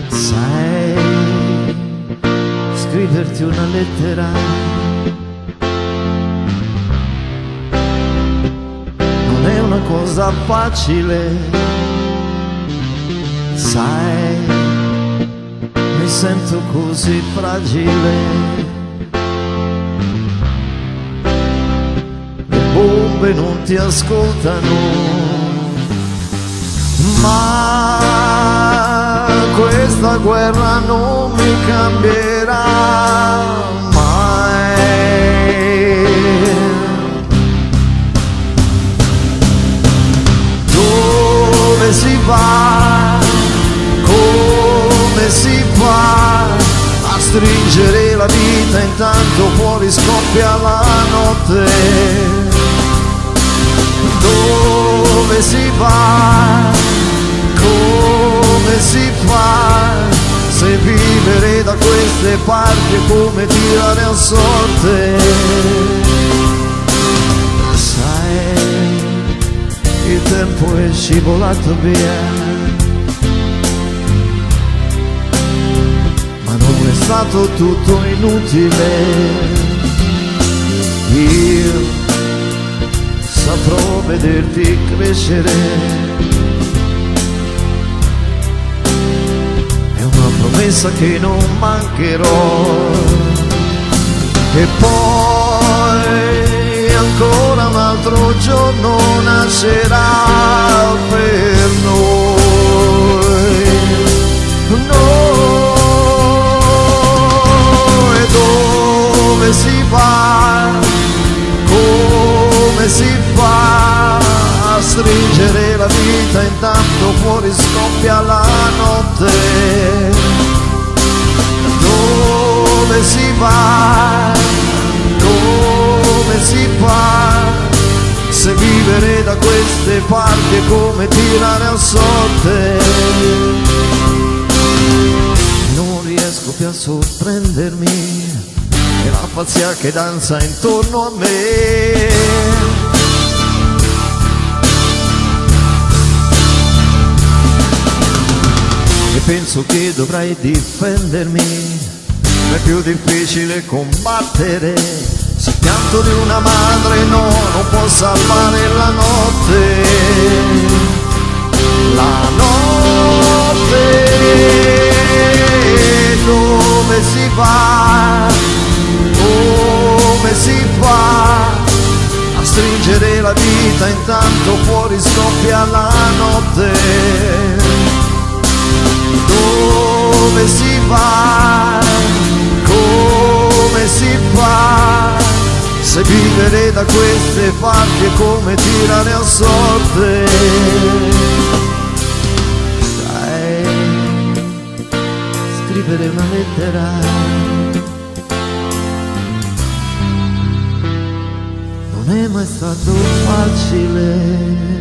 Sai scriverti una lettera non è una cosa facile, sai, mi sento così fragile. Le bombe non ti ascoltano, ma questa guerra non mi cambierà mai. Dove si va? Come si fa a stringere la vita intanto fuori scoppia la notte? Dove si va? Come si fa se vivere da queste parti è come tirare a sorte? Sai, il tempo è scivolato via, ma non è stato tutto inutile. Io saprò vederti crescere, promessa che non mancherò. E poi ancora un altro giorno nascerà per noi. E dove si va? Come si fa a stringere la vita intanto fuori scoppia la notte? Dove si va? Come si fa se vivere da queste parti è come tirare a sorte? Non riesco più a sorprendermi, è la pazzia che danza intorno a me. E penso che dovrai difendermi, è più difficile combattere se il pianto di una madre no, non può salvare la notte. La notte. Dove si va? Come si fa a stringere la vita intanto fuori scoppia la notte? Dove si va? Come si fa se vivere da queste parti è come tirare a sorte? Sai, scrivere una lettera non è mai stato facile.